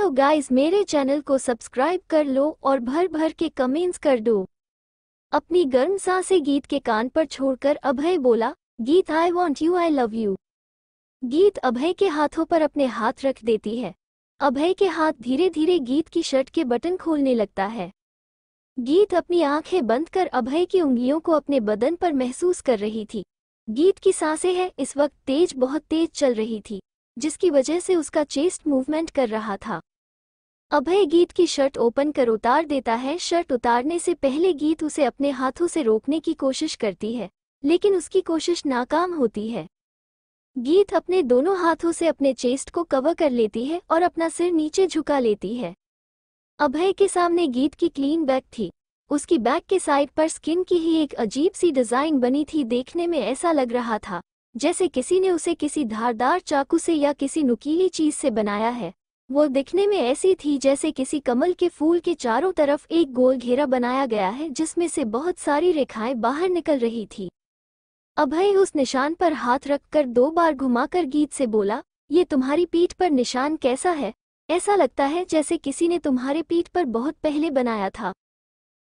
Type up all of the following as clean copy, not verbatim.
Hello guys, मेरे channel को subscribe कर लो और भर भर के कमेंट्स कर दो। अपनी गर्म सांसें गीत के कान पर छोड़कर अभय बोला, गीत I want you I love you. गीत अभय के हाथों पर अपने हाथ रख देती है। अभय के हाथ धीरे धीरे गीत की शर्ट के बटन खोलने लगता है। गीत अपनी आंखें बंद कर अभय की उंगलियों को अपने बदन पर महसूस कर रही थी। गीत की सांसें है इस वक्त बहुत तेज चल रही थी, जिसकी वजह से उसका चेस्ट मूवमेंट कर रहा था। अभय गीत की शर्ट ओपन कर उतार देता है। शर्ट उतारने से पहले गीत उसे अपने हाथों से रोकने की कोशिश करती है, लेकिन उसकी कोशिश नाकाम होती है। गीत अपने दोनों हाथों से अपने चेस्ट को कवर कर लेती है और अपना सिर नीचे झुका लेती है। अभय के सामने गीत की क्लीन बैक थी। उसकी बैक के साइड पर स्किन की ही एक अजीब सी डिजाइन बनी थी। देखने में ऐसा लग रहा था जैसे किसी ने उसे किसी धारदार चाकू से या किसी नुकीली चीज से बनाया है। वो दिखने में ऐसी थी जैसे किसी कमल के फूल के चारों तरफ एक गोल घेरा बनाया गया है, जिसमें से बहुत सारी रेखाएं बाहर निकल रही थी। अभय उस निशान पर हाथ रखकर 2 बार घुमाकर गीत से बोला, ये तुम्हारी पीठ पर निशान कैसा है? ऐसा लगता है जैसे किसी ने तुम्हारे पीठ पर बहुत पहले बनाया था।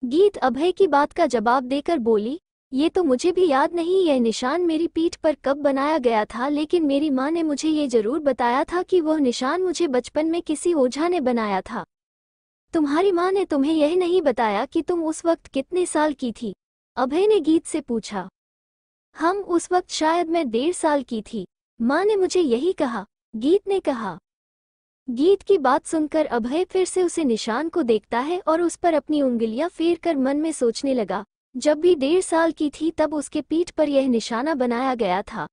गीत अभय की बात का जवाब देकर बोली, ये तो मुझे भी याद नहीं यह निशान मेरी पीठ पर कब बनाया गया था, लेकिन मेरी माँ ने मुझे ये जरूर बताया था कि वह निशान मुझे बचपन में किसी ओझा ने बनाया था। तुम्हारी माँ ने तुम्हें यह नहीं बताया कि तुम उस वक्त कितने साल की थी? अभय ने गीत से पूछा। हम उस वक्त शायद मैं 1.5 साल की थी, माँ ने मुझे यही कहा, गीत ने कहा। गीत की बात सुनकर अभय फिर से उसे निशान को देखता है और उस पर अपनी उंगलियां फेर कर मन में सोचने लगा, जब भी 1.5 साल की थी तब उसके पीठ पर यह निशाना बनाया गया था।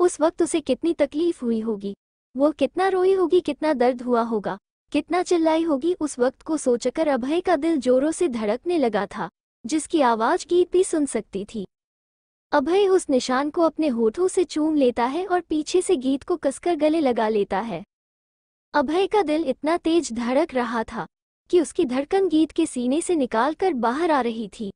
उस वक्त उसे कितनी तकलीफ हुई होगी, वो कितना रोई होगी, कितना दर्द हुआ होगा, कितना चिल्लाई होगी। उस वक्त को सोचकर अभय का दिल जोरों से धड़कने लगा था, जिसकी आवाज गीत भी सुन सकती थी। अभय उस निशान को अपने होठों से चूम लेता है और पीछे से गीत को कसकर गले लगा लेता है। अभय का दिल इतना तेज धड़क रहा था कि उसकी धड़कन गीत के सीने से निकालकर बाहर आ रही थी।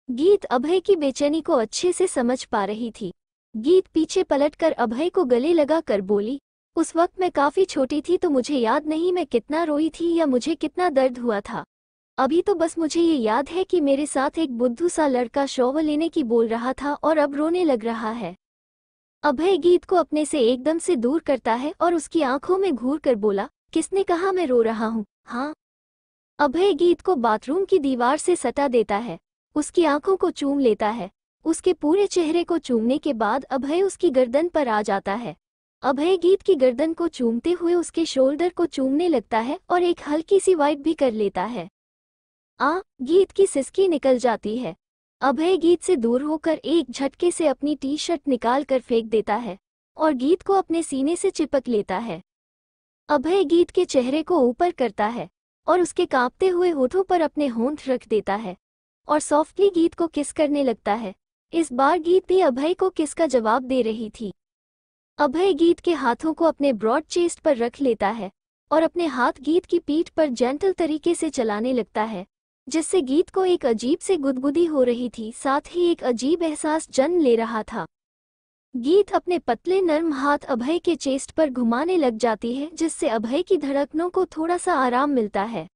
गीत अभय की बेचैनी को अच्छे से समझ पा रही थी। गीत पीछे पलटकर अभय को गले लगा कर बोली, उस वक्त मैं काफी छोटी थी तो मुझे याद नहीं मैं कितना रोई थी या मुझे कितना दर्द हुआ था। अभी तो बस मुझे ये याद है कि मेरे साथ एक बुद्धू सा लड़का शॉवर लेने की बोल रहा था और अब रोने लग रहा है। अभय गीत को अपने से एकदम से दूर करता है और उसकी आंखों में घूर कर बोला, किसने कहा मैं रो रहा हूँ? हाँ। अभय गीत को बाथरूम की दीवार से सटा देता है, उसकी आंखों को चूम लेता है। उसके पूरे चेहरे को चूमने के बाद अभय उसकी गर्दन पर आ जाता है। अभय गीत की गर्दन को चूमते हुए उसके शोल्डर को चूमने लगता है और एक हल्की सी वाइट भी कर लेता है। गीत की सिसकी निकल जाती है। अभय गीत से दूर होकर एक झटके से अपनी टी शर्ट निकाल कर फेंक देता है और गीत को अपने सीने से चिपक लेता है। अभय गीत के चेहरे को ऊपर करता है और उसके कांपते हुए होठों पर अपने होंठ रख देता है और सॉफ्टली गीत को किस करने लगता है। इस बार गीत भी अभय को किस का जवाब दे रही थी। अभय गीत के हाथों को अपने ब्रॉड चेस्ट पर रख लेता है और अपने हाथ गीत की पीठ पर जेंटल तरीके से चलाने लगता है, जिससे गीत को एक अजीब से गुदगुदी हो रही थी, साथ ही एक अजीब एहसास जन्म ले रहा था। गीत अपने पतले नर्म हाथ अभय के चेस्ट पर घुमाने लग जाती है, जिससे अभय की धड़कनों को थोड़ा सा आराम मिलता है।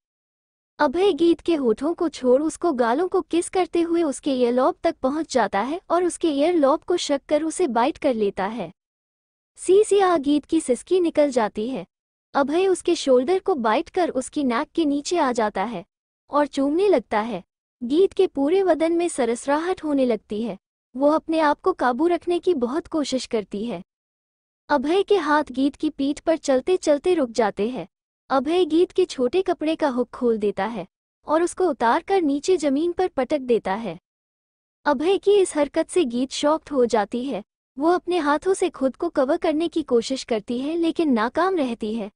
अभय गीत के होठों को छोड़ उसको गालों को किस करते हुए उसके ईयरलॉब तक पहुंच जाता है और उसके ईयरलॉब को शक कर उसे बाइट कर लेता है। गीत की सिसकी निकल जाती है। अभय उसके शोल्डर को बाइट कर उसकी नाक के नीचे आ जाता है और चूमने लगता है। गीत के पूरे बदन में सरसराहट होने लगती है। वो अपने आप को काबू रखने की बहुत कोशिश करती है। अभय के हाथ गीत की पीठ पर चलते चलते रुक जाते हैं। अभय गीत के छोटे कपड़े का हुक खोल देता है और उसको उतार कर नीचे जमीन पर पटक देता है। अभय की इस हरकत से गीत शॉक्ड हो जाती है। वो अपने हाथों से खुद को कवर करने की कोशिश करती है, लेकिन नाकाम रहती है।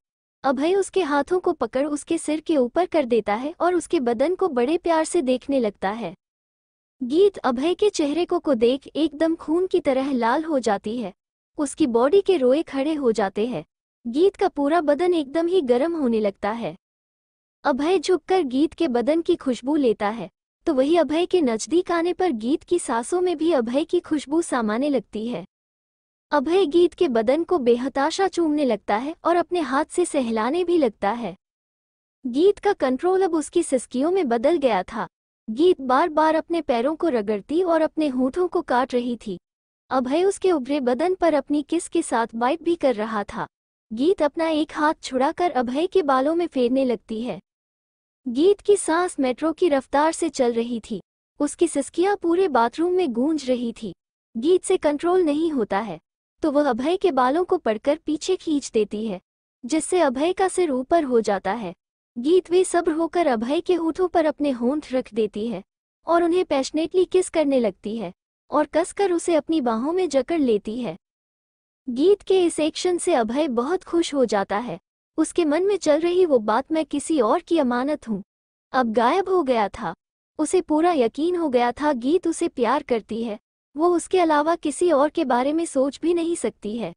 अभय उसके हाथों को पकड़ उसके सिर के ऊपर कर देता है और उसके बदन को बड़े प्यार से देखने लगता है। गीत अभय के चेहरे को देख एकदम खून की तरह लाल हो जाती है। उसकी बॉडी के रोए खड़े हो जाते हैं। गीत का पूरा बदन एकदम ही गर्म होने लगता है। अभय झुककर गीत के बदन की खुशबू लेता है, तो वही अभय के नजदीक आने पर गीत की सांसों में भी अभय की खुशबू समाने लगती है। अभय गीत के बदन को बेहताशा चूमने लगता है और अपने हाथ से सहलाने भी लगता है। गीत का कंट्रोल अब उसकी सिसकियों में बदल गया था। गीत बार बार अपने पैरों को रगड़ती और अपने होठों को काट रही थी। अभय उसके उभरे बदन पर अपनी किस के साथ बाइट भी कर रहा था। गीत अपना एक हाथ छुड़ाकर अभय के बालों में फेरने लगती है। गीत की सांस मेट्रो की रफ्तार से चल रही थी। उसकी सिसकियां पूरे बाथरूम में गूंज रही थी। गीत से कंट्रोल नहीं होता है तो वह अभय के बालों को पकड़कर पीछे खींच देती है, जिससे अभय का सिर ऊपर हो जाता है। गीत बेसब्र होकर अभय के होठों पर अपने होंठ रख देती है और उन्हें पैशनेटली किस करने लगती है और कसकर उसे अपनी बाहों में जकड़ लेती है। गीत के इस एक्शन से अभय बहुत खुश हो जाता है। उसके मन में चल रही वो बात मैं किसी और की अमानत हूँ अब गायब हो गया था। उसे पूरा यकीन हो गया था गीत उसे प्यार करती है, वो उसके अलावा किसी और के बारे में सोच भी नहीं सकती है।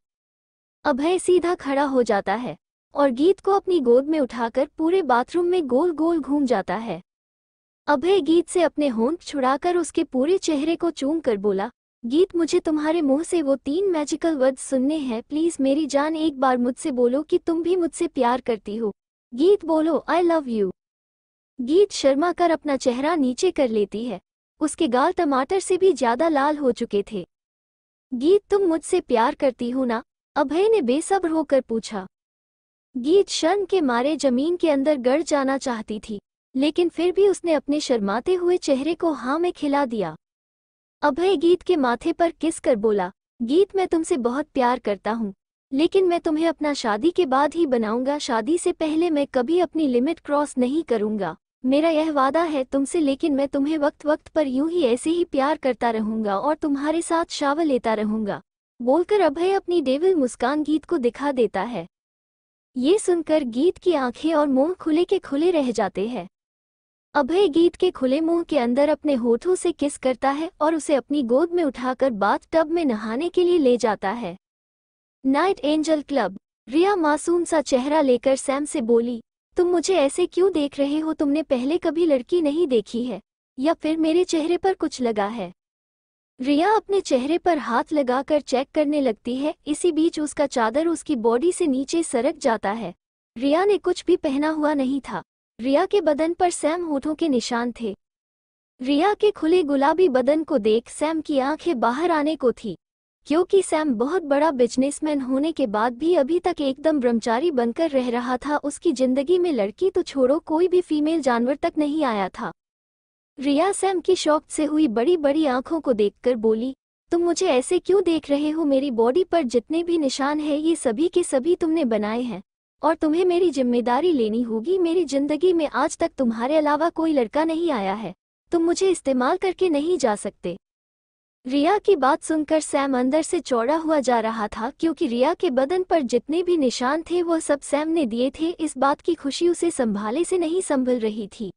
अभय सीधा खड़ा हो जाता है और गीत को अपनी गोद में उठाकर पूरे बाथरूम में गोल गोल घूम जाता है। अभय गीत से अपने होंठ छुड़ाकर उसके पूरे चेहरे को चूम कर बोला, गीत मुझे तुम्हारे मुंह से वो 3 मैजिकल वर्ड्स सुनने हैं। प्लीज मेरी जान एक बार मुझसे बोलो कि तुम भी मुझसे प्यार करती हो। गीत बोलो आई लव यू। गीत शर्मा कर अपना चेहरा नीचे कर लेती है। उसके गाल टमाटर से भी ज्यादा लाल हो चुके थे। गीत तुम मुझसे प्यार करती हो ना? अभय ने बेसब्र होकर पूछा। गीत शर्म के मारे जमीन के अंदर गड़ जाना चाहती थी, लेकिन फिर भी उसने अपने शर्माते हुए चेहरे को हाँ में खिला दिया। अभय गीत के माथे पर किस कर बोला, गीत मैं तुमसे बहुत प्यार करता हूँ, लेकिन मैं तुम्हें अपना शादी के बाद ही बनाऊंगा। शादी से पहले मैं कभी अपनी लिमिट क्रॉस नहीं करूंगा। मेरा यह वादा है तुमसे, लेकिन मैं तुम्हें वक्त वक्त पर यूं ही ऐसे ही प्यार करता रहूंगा और तुम्हारे साथ शावर लेता रहूंगा, बोलकर अभय अपनी डेविल मुस्कान गीत को दिखा देता है। ये सुनकर गीत की आंखें और मुंह खुले के खुले रह जाते हैं। अभय गीत के खुले मुंह के अंदर अपने होठों से किस करता है और उसे अपनी गोद में उठाकर बाथ टब में नहाने के लिए ले जाता है। Night angel club. रिया मासूम सा चेहरा लेकर सैम से बोली, तुम मुझे ऐसे क्यों देख रहे हो? तुमने पहले कभी लड़की नहीं देखी है या फिर मेरे चेहरे पर कुछ लगा है? रिया अपने चेहरे पर हाथ लगाकर चेक करने लगती है। इसी बीच उसका चादर उसकी बॉडी से नीचे सरक जाता है। रिया ने कुछ भी पहना हुआ नहीं था। रिया के बदन पर सैम होठों के निशान थे। रिया के खुले गुलाबी बदन को देख सैम की आंखें बाहर आने को थी, क्योंकि सैम बहुत बड़ा बिजनेसमैन होने के बाद भी अभी तक एकदम ब्रह्मचारी बनकर रह रहा था। उसकी जिंदगी में लड़की तो छोड़ो, कोई भी फीमेल जानवर तक नहीं आया था। रिया सैम की शौक से हुई बड़ी बड़ी आंखों को देखकर बोली, तुम मुझे ऐसे क्यों देख रहे हो? मेरी बॉडी पर जितने भी निशान हैं ये सभी के सभी तुमने बनाए हैं और तुम्हें मेरी जिम्मेदारी लेनी होगी। मेरी जिंदगी में आज तक तुम्हारे अलावा कोई लड़का नहीं आया है, तुम मुझे इस्तेमाल करके नहीं जा सकते। रिया की बात सुनकर सैम अंदर से चौड़ा हुआ जा रहा था, क्योंकि रिया के बदन पर जितने भी निशान थे वो सब सैम ने दिए थे। इस बात की खुशी उसे संभाले से नहीं संभल रही थी।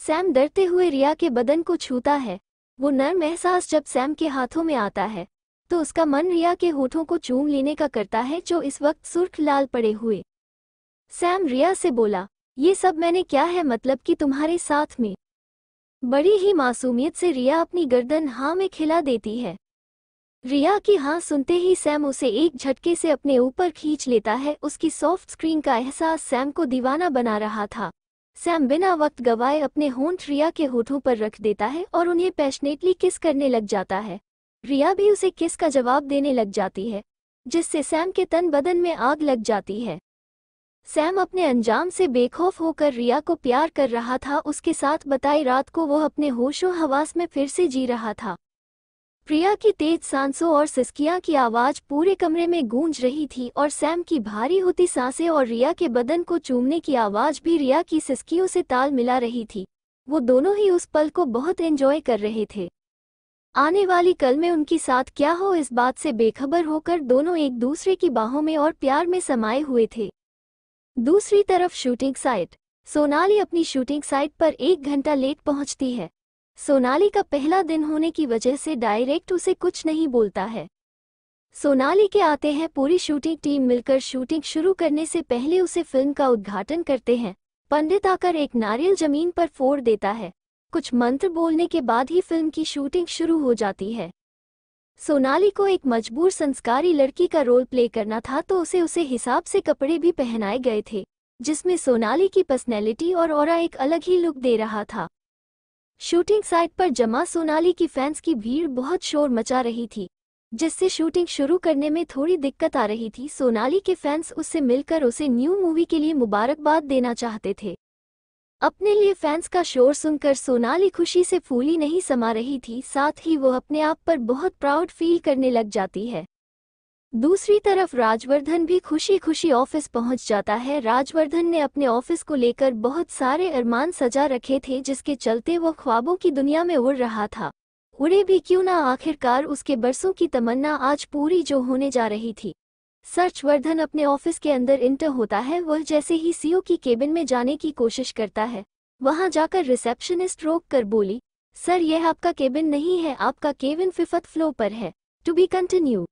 सैम डरते हुए रिया के बदन को छूता है। वो नर्म एहसास जब सैम के हाथों में आता है तो उसका मन रिया के होठों को चूम लेने का करता है, जो इस वक्त सुर्ख लाल पड़े हुए। सैम रिया से बोला, ये सब मैंने क्या है मतलब कि तुम्हारे साथ में? बड़ी ही मासूमियत से रिया अपनी गर्दन हाँ में खिला देती है। रिया की हाँ सुनते ही सैम उसे एक झटके से अपने ऊपर खींच लेता है। उसकी सॉफ्ट स्क्रीन का एहसास सैम को दीवाना बना रहा था। सैम बिना वक्त गवाए अपने होंठ रिया के होठों पर रख देता है और उन्हें पैशनेटली किस करने लग जाता है। रिया भी उसे किस का जवाब देने लग जाती है, जिससे सैम के तन बदन में आग लग जाती है। सैम अपने अंजाम से बेखौफ होकर रिया को प्यार कर रहा था। उसके साथ बताई रात को वो अपने होशो हवास में फिर से जी रहा था। प्रिया की तेज सांसों और सिसकियां की आवाज पूरे कमरे में गूंज रही थी और सैम की भारी होती सांसें और रिया के बदन को चूमने की आवाज भी रिया की सिसकियों से ताल मिला रही थी। वो दोनों ही उस पल को बहुत एंजॉय कर रहे थे। आने वाली कल में उनकी साथ क्या हो इस बात से बेखबर होकर दोनों एक दूसरे की बाहों में और प्यार में समाये हुए थे। दूसरी तरफ शूटिंग साइट। सोनाली अपनी शूटिंग साइट पर 1 घंटा लेट पहुंचती है। सोनाली का पहला दिन होने की वजह से डायरेक्ट उसे कुछ नहीं बोलता है। सोनाली के आते हैं पूरी शूटिंग टीम मिलकर शूटिंग शुरू करने से पहले उसे फिल्म का उद्घाटन करते हैं। पंडित आकर एक नारियल जमीन पर फोड़ देता है। कुछ मंत्र बोलने के बाद ही फिल्म की शूटिंग शुरू हो जाती है। सोनाली को एक मजबूर संस्कारी लड़की का रोल प्ले करना था, तो उसे हिसाब से कपड़े भी पहनाए गए थे, जिसमें सोनाली की पर्सनैलिटी और ऑरा एक अलग ही लुक दे रहा था। शूटिंग साइट पर जमा सोनाली की फैंस की भीड़ बहुत शोर मचा रही थी, जिससे शूटिंग शुरू करने में थोड़ी दिक्कत आ रही थी। सोनाली के फैंस उससे मिलकर उसे न्यू मूवी के लिए मुबारकबाद देना चाहते थे। अपने लिए फैंस का शोर सुनकर सोनाली खुशी से फूली नहीं समा रही थी, साथ ही वो अपने आप पर बहुत प्राउड फील करने लग जाती है। दूसरी तरफ राजवर्धन भी खुशी खुशी ऑफिस पहुंच जाता है। राजवर्धन ने अपने ऑफिस को लेकर बहुत सारे अरमान सजा रखे थे, जिसके चलते वो ख्वाबों की दुनिया में उड़ रहा था। उड़े भी क्यों ना, आखिरकार उसके बरसों की तमन्ना आज पूरी जो होने जा रही थी। सर्चवर्धन अपने ऑफिस के अंदर इंटर होता है। वह जैसे ही सीईओ की केबिन में जाने की कोशिश करता है, वहां जाकर रिसेप्शनिस्ट रोक कर बोली, सर यह आपका केबिन नहीं है, आपका केबिन 5th फ्लोर पर है। To be continue.